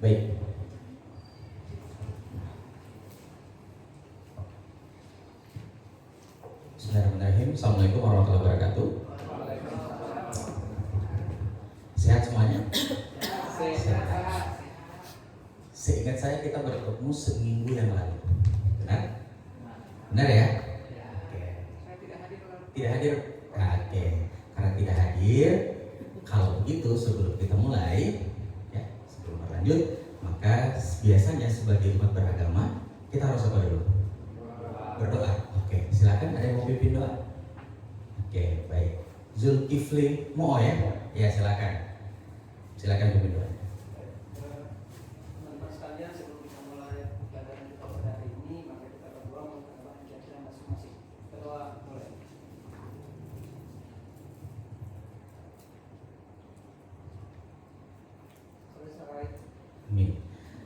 Baik. Bismillahirrahmanirrahim. Assalamualaikum warahmatullahi wabarakatuh. Sehat semuanya? Sehat. Seingat saya kita bertemu seminggu yang lalu. Benar? Benar ya? Oke. Tidak hadir? Oke. Karena tidak hadir, kalau begitu sebelum kita mulai, ya, sebelum berlanjut, maka biasanya sebagai umat beragama kita harus apa dulu? Berdoa. Oke, silakan, ada yang mau pimpin doa? Oke, baik. Zulkifli mau ya? Ya, silakan. Silakan pimpin doa. Teman-teman sekalian, sebelum kita mulai pelajaran kita pada hari ini, maka kita berdoa mengenai keyakinan masing-masing. Berdoa mulai. Amin.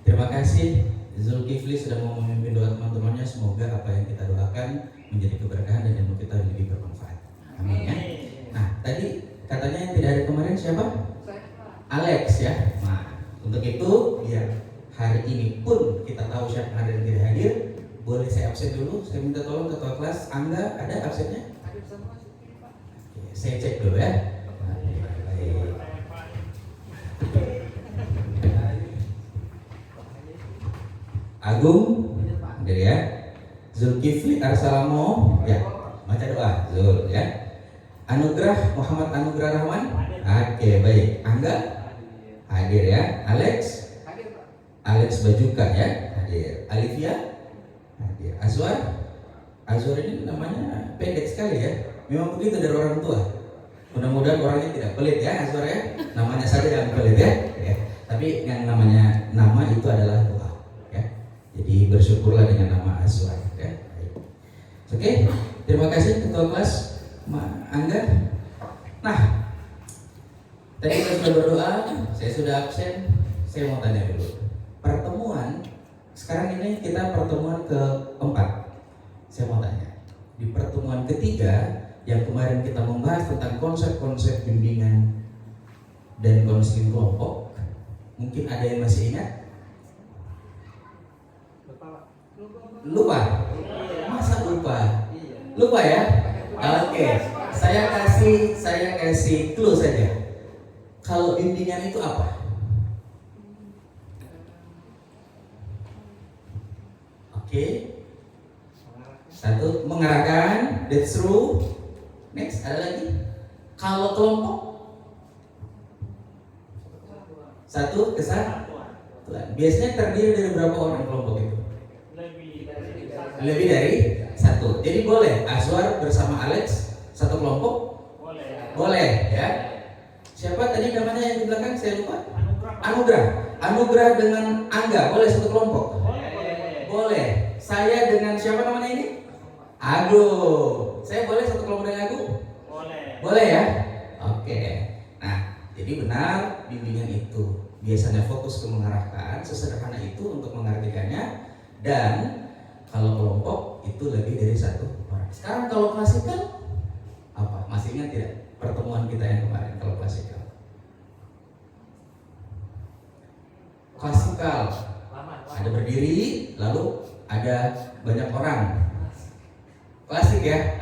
Terima kasih Zulkifli sudah mau memimpin doa teman-temannya. Semoga apa yang kita doakan menjadi keberkahan dan ilmu kita lebih bermanfaat. Amin ya. Nah, tadi katanya yang tidak ada kemarin siapa? Alex ya. Nah, untuk itu biar hari ini pun kita tahu siapa yang ada dan tidak hadir, boleh saya absen dulu. Saya minta tolong ketua kelas Angga, ada absennya? Hadir semua, Pak. Oke, saya cek dulu ya. Baik. Agung, hadir ya. Zulkifli Arsalamo, ya. Baca doa, Zul ya. Anugrah Muhammad Anugrah Rahman, oke baik. Angga, hadir ya. Alex, Hadir, Pak. Alex Bajuka ya, hadir. Alivia, hadir. Azwar ini namanya pendek sekali ya. Memang begitu dari orang tua. Mudah-mudahan orangnya tidak pelit ya, Azwar ya. Namanya saja yang pelit ya. Ya. Tapi yang namanya nama itu adalah doa ya. Jadi bersyukurlah dengan nama Azwar ya. Baik. Oke, terima kasih ketua kelas Angga. Nah, tadi kita sudah berdoa, saya sudah absen. Saya mau tanya dulu. Pertemuan sekarang ini kita pertemuan keempat. Saya mau tanya, di pertemuan ketiga yang kemarin kita membahas tentang konsep-konsep bimbingan dan konseling kelompok, mungkin ada yang masih ingat? Lupa? Masa lupa? Lupa ya? Oke, saya kasih clue saja. Kalau bimbingan itu apa? Oke. Satu, mengarahkan, that's true. Next, ada lagi. Kalau kelompok? Satu, kesatuan. Biasanya terdiri dari berapa orang kelompok itu? Lebih dari satu. Jadi boleh Azwar bersama Alex satu kelompok? Boleh ya. Siapa tadi namanya yang di belakang? Saya lupa. Anugrah dengan Angga boleh satu kelompok? Boleh. Saya dengan siapa namanya ini? Agung. Saya boleh satu kelompok dengan Agung? Boleh ya? Oke. Nah, jadi benar bimbingan itu biasanya fokus ke mengarahkan, sesederhana itu untuk mengartikannya, dan kalau kelompok itu lebih dari satu orang. Sekarang kalau klasikal apa? Masih ingat tidak pertemuan kita yang kemarin kalau klasikal? Klasikal ada berdiri, lalu ada banyak orang. Klasik ya.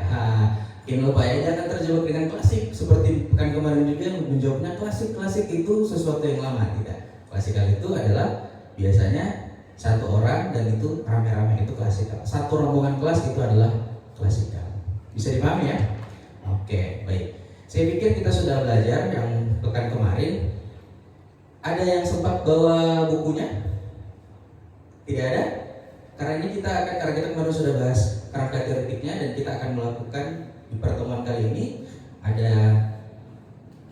Ini lupa ya, jangan terjebak dengan klasik seperti pekan kemarin juga yang menjawabnya klasik itu sesuatu yang lama. Tidak. Klasikal itu adalah biasanya satu orang dan itu rame-rame, itu klasikal. Satu rombongan kelas itu adalah klasikal. Bisa dipahami ya? Oke, baik. Saya pikir kita sudah belajar yang pekan kemarin. Ada yang sempat bawa bukunya? Tidak ada? Karena kita kemarin sudah bahas kerangka teoretiknya dan kita akan melakukan di pertemuan kali ini ada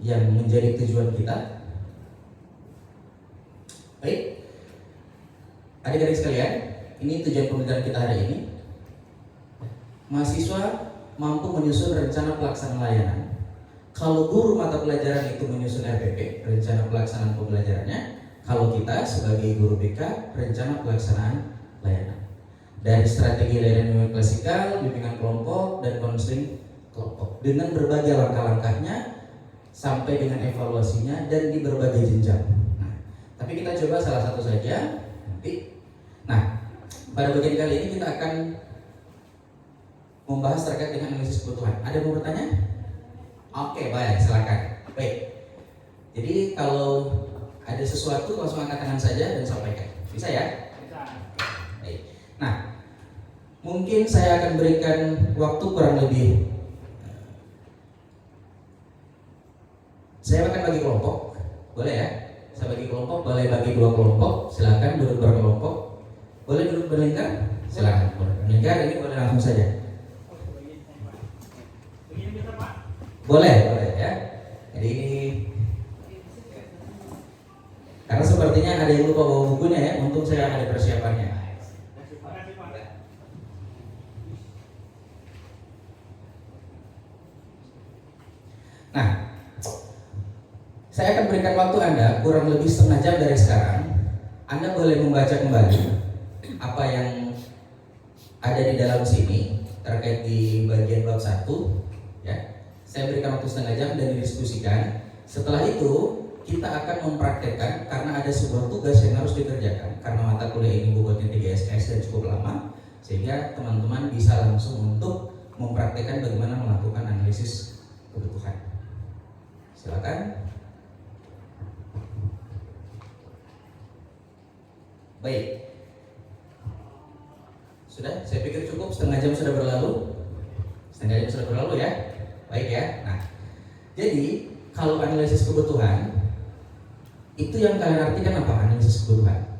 yang menjadi tujuan kita. Baik. Adik-adik sekalian, ini tujuan pembelajaran kita hari ini. Mahasiswa mampu menyusun rencana pelaksanaan layanan. Kalau guru mata pelajaran itu menyusun RPP, rencana pelaksanaan pembelajarannya. Kalau kita sebagai guru BK, rencana pelaksanaan layanan. Dari strategi layanan klasikal, bimbingan kelompok, dan konseling kelompok dengan berbagai langkah-langkahnya sampai dengan evaluasinya dan di berbagai jenjang. Nah, Tapi kita coba salah satu saja nanti. Nah, pada bagian kali ini kita akan membahas terkait dengan analisis kebutuhan. Ada yang mau bertanya? Oke, baik, silakan. Baik. Jadi kalau ada sesuatu langsung angkat tangan saja dan sampaikan. Bisa ya? Bisa. Baik. Nah, mungkin saya akan berikan waktu kurang lebih. Saya akan bagi kelompok, boleh ya? Saya bagi kelompok, boleh bagi 2 kelompok. Silakan duduk berkelompok. Boleh duduk berlingkar? Silakan. Berlingkar ini boleh langsung saja. Begini bisa Pak? Boleh ya. Jadi ini karena sepertinya ada yang lupa bawa bukunya ya. Untung saya ada persiapannya. Terima kasih Pak. Nah, saya akan berikan waktu Anda kurang lebih setengah jam dari sekarang. Anda boleh membaca kembali apa yang ada di dalam sini terkait di bagian bab 1 ya. Saya berikan waktu setengah jam dan didiskusikan. Setelah itu kita akan mempraktekkan karena ada sebuah tugas yang harus dikerjakan karena mata kuliah ini bobotnya 3 SKS dan cukup lama, sehingga teman-teman bisa langsung untuk mempraktekkan bagaimana melakukan analisis kebutuhan. Silakan. Baik. Sudah, saya pikir cukup, setengah jam sudah berlalu. Setengah jam sudah berlalu ya. Baik ya. Nah, jadi kalau analisis kebutuhan itu yang kalian artikan apa? Analisis kebutuhan.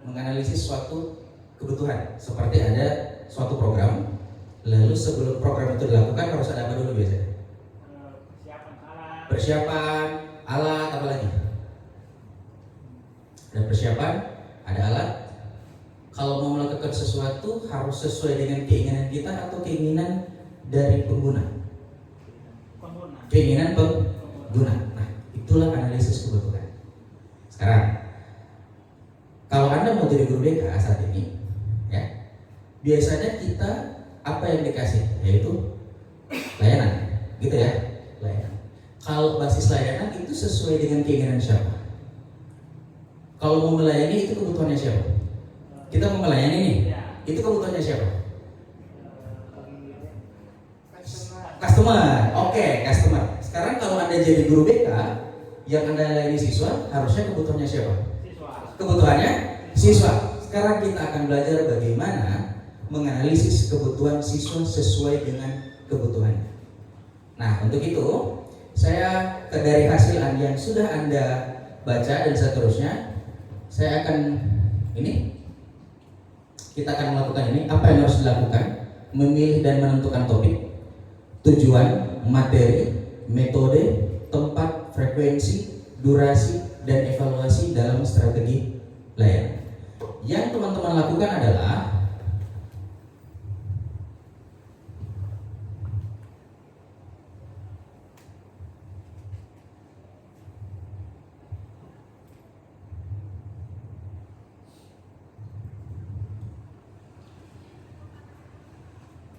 Menganalisis suatu kebutuhan. Seperti ada suatu program, lalu sebelum program itu dilakukan harus ada apa dulu biasanya? Persiapan alat, apa lagi? Ada persiapan, ada alat. Kalau mau melakukan sesuatu harus sesuai dengan keinginan kita atau keinginan dari pengguna. Keinginan pengguna. Nah, itulah analisis kebutuhan. Sekarang, kalau Anda mau jadi guru BK saat ini, ya, biasanya kita apa yang dikasih, yaitu layanan, gitu ya, layanan. Kalau basis layanan itu sesuai dengan keinginan siapa? Kalau mau melayani itu kebutuhannya siapa? Kita mau melayani nih, itu kebutuhannya siapa? Customer. Oke, customer. Sekarang kalau Anda jadi guru BK, yang Anda layani siswa, harusnya kebutuhannya siapa? Kebutuhannya siswa. Sekarang kita akan belajar bagaimana menganalisis kebutuhan siswa sesuai dengan kebutuhannya. Nah, untuk itu saya dari hasil yang sudah Anda baca dan seterusnya, saya akan kita akan melakukan ini. Apa yang harus dilakukan? Memilih dan menentukan topik, tujuan, materi, metode, tempat, frekuensi, durasi, dan evaluasi dalam strategi layanan. Yang teman-teman lakukan adalah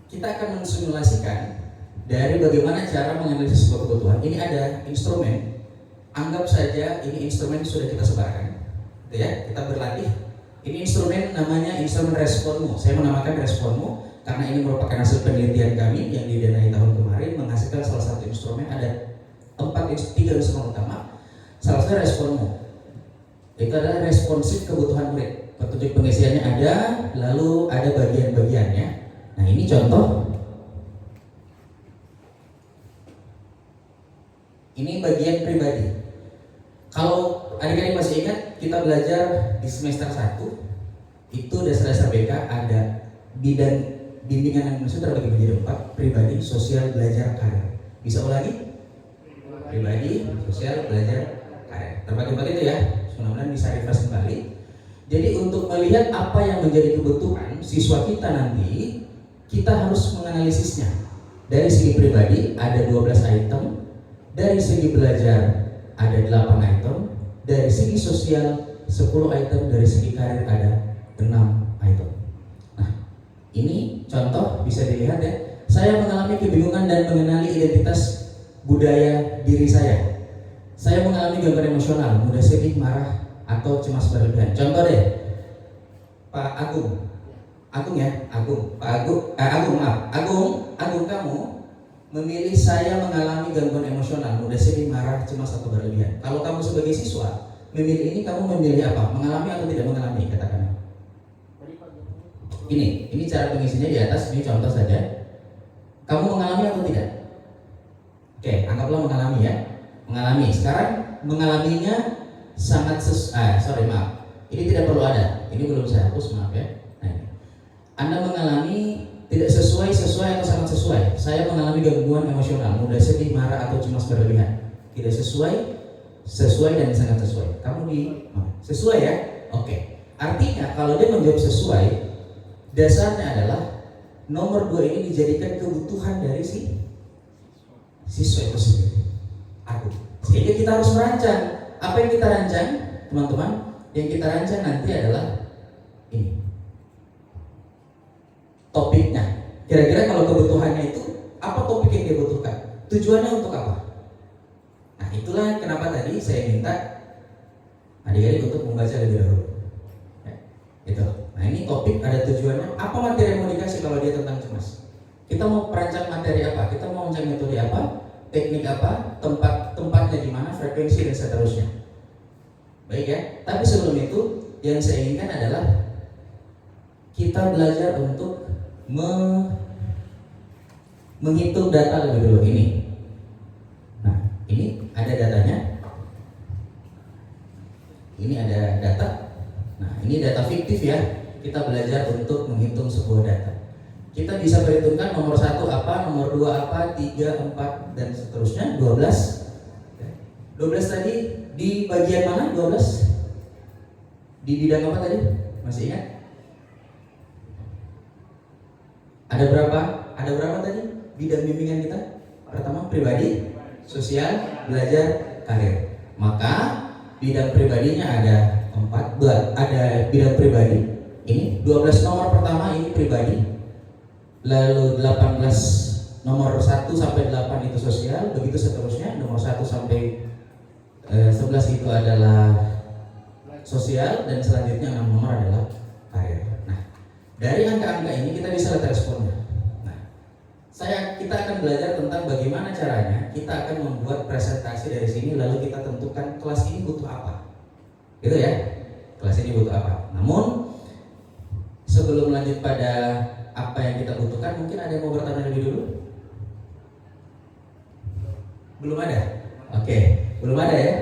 kita akan mensimulasikan dari bagaimana cara menganalisis sebuah kebutuhan. Ini ada instrumen, anggap saja ini instrumen sudah kita sebarkan, gitu ya. Kita berlatih. Ini instrumen namanya instrumen responmu. Saya menamakan responmu karena ini merupakan hasil penelitian kami yang didanai tahun kemarin, menghasilkan salah satu instrumen. Ada 3 instrumen utama. Salah satu responmu. Itu adalah responsif kebutuhan murid. Petunjuk pengisiannya ada, lalu ada bagian-bagiannya. Nah, ini contoh. Ini bagian pribadi. Kalau adik-adik masih ingat, kita belajar di semester 1 itu dasar-dasar BK ada bidang bimbingan yang maksud terbagi menjadi 4: pribadi, sosial, belajar, karir. Bisa ulangi? Pribadi, sosial, belajar, karir. Terbagi-bagi itu ya. Mudah-mudahan bisa refresh kembali. Jadi untuk melihat apa yang menjadi kebutuhan siswa kita nanti, kita harus menganalisisnya. Dari segi pribadi ada 12 item, dari segi belajar ada 8 item, dari segi sosial 10 item, dari segi karir ada 6 item. Nah, ini contoh bisa dilihat ya. Saya mengalami kebingungan dan mengenali identitas budaya diri saya. Saya mengalami gangguan emosional, mudah sedih, marah, atau cemas berlebihan. Contoh deh, Pak Agung, Agung ya, Agung, Pak Agung, Agung maaf, Agung kamu memilih saya mengalami gangguan emosional, mudah sedih, marah, cemas atau berlebihan. Kalau kamu sebagai siswa memilih ini, kamu memilih apa? Mengalami atau tidak mengalami? Katakan. Ini cara pengisinya di atas, ini contoh saja. Kamu mengalami atau tidak? Oke, anggaplah mengalami ya. Mengalami. Sekarang mengalaminya sangat maaf. Ini tidak perlu ada. Ini belum saya hapus, maaf ya. Nah, Anda mengalami tidak sesuai atau sangat sesuai. Saya mengalami gangguan emosional, mudah sedih, marah atau cemas berlebihan. Tidak sesuai dan sangat sesuai. Kamu di sesuai ya? Oke. Artinya kalau dia menjawab sesuai, dasarnya adalah nomor 2 ini dijadikan kebutuhan dari si siswa itu sendiri. Sehingga kita harus merancang. Apa yang kita rancang, teman-teman? Yang kita rancang nanti adalah ini topiknya. Kira-kira kalau kebutuhannya itu apa topik yang dia butuhkan? Tujuannya untuk apa? Nah, itulah kenapa tadi saya minta adik-adik untuk membaca lebih dahulu. Ya, itu. Nah, ini topik ada tujuannya. Apa materi yang mau dikasih kalau dia tentang cemas? Kita mau perancang materi apa? Kita mau merancang metode apa? Teknik apa? Tempatnya di mana? Frekuensi dan seterusnya. Baik ya. Tapi sebelum itu, yang saya inginkan adalah kita belajar untuk menghitung data lebih dulu ini. Nah, ini ada datanya. Ini ada data. Nah, ini data fiktif ya. Kita belajar untuk menghitung sebuah data. Kita bisa perhitungkan nomor 1 apa, nomor 2 apa, 3, 4 dan seterusnya. 12 tadi di bagian mana 12? Di bidang apa tadi? Masih ingat? Ada berapa tadi bidang bimbingan kita? Pertama pribadi, sosial, belajar, karir. Maka bidang pribadinya ada 4, ada bidang pribadi. Ini 12 nomor pertama ini pribadi. Lalu 18 nomor 1 sampai 8 itu sosial, begitu seterusnya. Nomor 1 sampai 11 itu adalah sosial dan selanjutnya 6 nomor adalah karir. Nah, dari angka-angka ini kita bisa lihat responnya. Nah, kita akan belajar tentang bagaimana caranya kita akan membuat presentasi dari sini, lalu kita tentukan kelas ini butuh apa. Gitu ya. Kelas ini butuh apa. Namun sebelum lanjut pada apa yang kita butuhkan, mungkin ada yang mau bertanya lebih dulu? Belum ada? Oke, belum ada ya?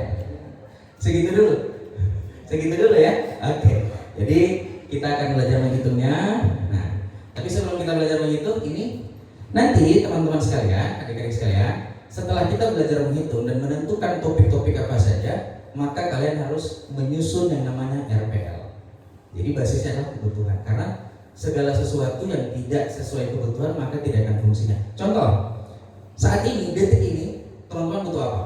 Segitu dulu ya? Oke, jadi kita akan belajar menghitungnya. Nah, tapi sebelum kita belajar menghitung ini, nanti teman-teman sekalian, adik-adik sekalian, setelah kita belajar menghitung dan menentukan topik-topik apa saja, maka kalian harus menyusun yang namanya RPL. Jadi basisnya adalah kebutuhan, karena segala sesuatu yang tidak sesuai kebutuhan maka tidak akan fungsinya. Contoh, saat ini, detik ini, teman-teman butuh apa?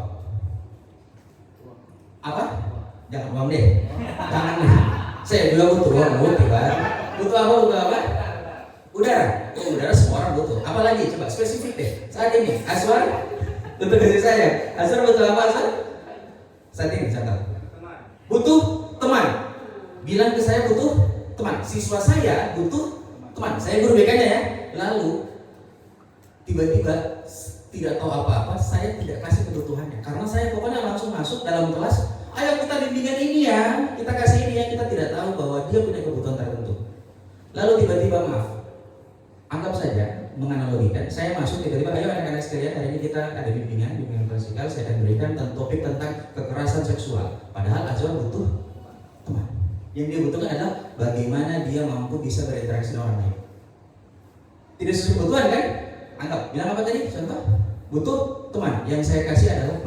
Apa? Jangan uang deh. Jangan deh. Saya juga butuh uang, butuh apa? Udara. Udara semua orang butuh. Apa lagi? Coba spesifik deh. Saat ini, Aswar butuh dari saya. Aswar butuh apa, Aswar? Saat ini, contoh. Butuh teman. Bilang ke saya butuh teman. Siswa saya butuh teman. Saya guru BK-nya ya. Lalu tiba-tiba tidak tahu apa-apa, saya tidak kasih kebutuhannya. Karena saya pokoknya langsung masuk dalam kelas. Ayo kita bimbingan ini ya, kita kasih ini ya. Kita tidak tahu bahwa dia punya kebutuhan tertentu. Lalu tiba-tiba anggap saja menganalogikan, saya masuk tiba-tiba, ayo anak-anak sekalian, hari ini kita ada bimbingan klasikal. Saya akan berikan topik tentang kekerasan seksual. Padahal Azwar butuh teman. Yang dia butuhkan adalah bagaimana dia mampu bisa berinteraksi dengan orang lain. Tidak sesuai kebutuhan kan? Anggap, bilang apa tadi? Contoh, butuh teman. Yang saya kasih adalah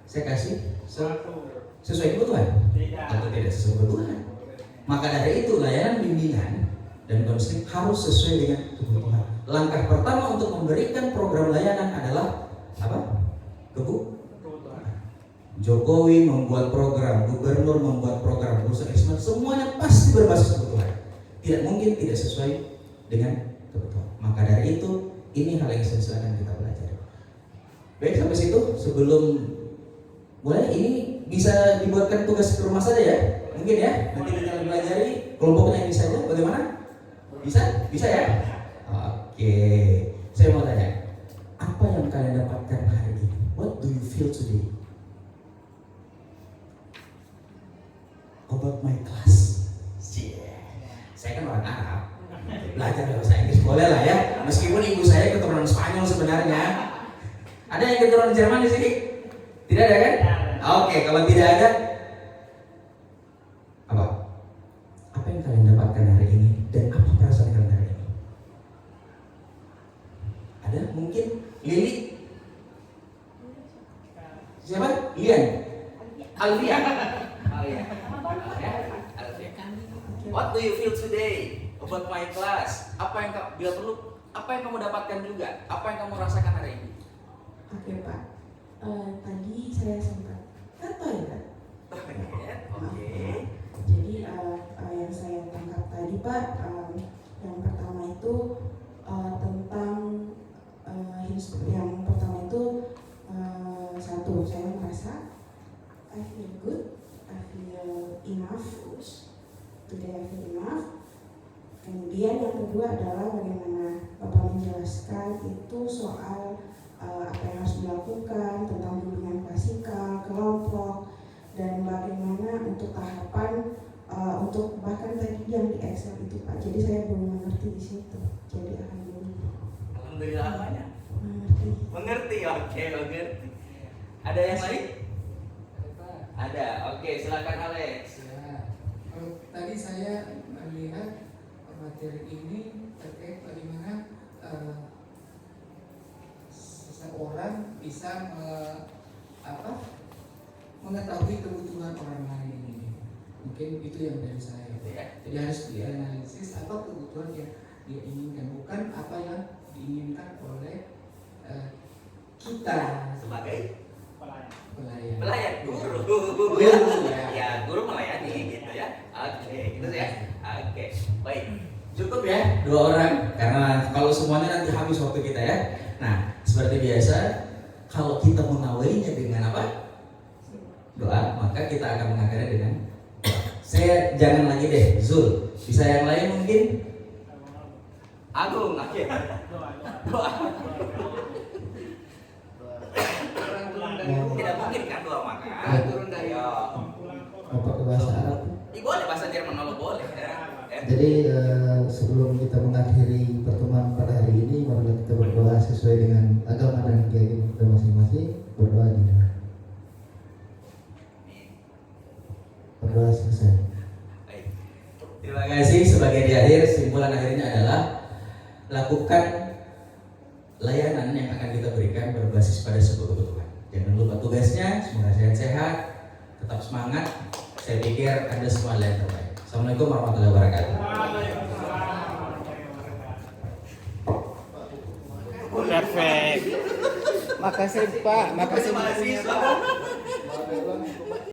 saya kasih sesuai kebutuhan. Atau tidak sesuai kebutuhan. Maka dari itu layanan bimbingan dan konseling harus sesuai dengan kebutuhan. Langkah pertama untuk memberikan program layanan adalah apa? Kebutuhan. Jokowi membuat program, gubernur membuat program, urusan semuanya pasti berbasis kebutuhan. Tidak mungkin tidak sesuai dengan kebutuhan. Maka dari itu, ini hal yang esensial yang kita pelajari. Baik, sampai situ sebelum Boleh, ini bisa dibuatkan tugas ke rumah saja ya? Mungkin ya, nanti tinggal pelajari kelompoknya ini saja. Bagaimana? Bisa? Bisa ya? Oke, saya mau tanya, apa yang kalian dapatkan hari ini? What do you feel today? About my class. Yeah. Saya kan orang Arab, belajar bahasa Inggris boleh lah ya. Meskipun ibu saya keturunan Spanyol sebenarnya. Ada yang keturunan Jerman di sini? Tidak ada kan? Oke, kalau tidak ada, apa? Apa yang kalian dapatkan hari ini dan apa perasaan kalian hari ini? Ada mungkin Lili? Siapa? Lian? Alvia? Alvia. What do you feel today about my class? Apa yang bila perlu, apa yang kamu dapatkan juga? Apa yang kamu rasakan hari ini? Oke Pak, tadi saya sempat toilet. Oke. Jadi yang saya tangkap tadi Pak, yang pertama itu tentang yang pertama itu satu, saya merasa I feel good, I feel enough, today I feel enough. Kemudian yang kedua adalah bagaimana Bapak menjelaskan itu soal apa yang harus dilakukan tentang bimbingan klasikal, kelompok, dan bagaimana untuk tahapan untuk bahkan tadi yang di Excel itu Pak. Jadi saya belum mengerti di situ. Jadi alhamdulillah. Alhamdulillah apanya? Mengerti. Mengerti, oke, mengerti. Ada yang lain? Ada, oke, silakan Alex. Ya, tadi saya melihat materi ini terkait bagaimana seseorang bisa mengetahui kebutuhan orang lain ini. Mungkin itu yang dari saya. Jadi harus dianalisis apa kebutuhan yang dia inginkan, bukan apa yang diinginkan oleh kita Sebagai pelayan. pelayan, guru. Ya, guru melayani gitu ya. Oke, gitu ya. Oke, baik. Cukup ya dua orang, karena kalau semuanya nanti habis waktu kita ya. Nah, seperti biasa, kalau kita mengawalinya dengan apa? Doa, maka kita akan mengakhiri dengan doa. Saya jangan lagi deh, Zul. Bisa yang lain mungkin? Agung, oke. Doa. Tidak mungkin kan doa maka. Turun dari Apa ke bahasa Arab? Boleh bahasa Jerman kalau boleh. Jadi sebelum kita mengakhiri pertemuan pada hari ini, marilah kita berdoa sesuai dengan agama dan keyakinan kita masing-masing. Berdoa juga. Berdoa selesai. Baik. Terima kasih. Sebagai di akhir, simpulan akhirnya adalah lakukan layanan yang akan kita berikan berbasis pada sebuah kebutuhan. Jangan lupa tugasnya. Semoga sehat-sehat, tetap semangat. Saya pikir Anda semua adalah yang terbaik. Assalamualaikum warahmatullahi wabarakatuh. Perfect. Makasih Pak, makasih mahasiswa.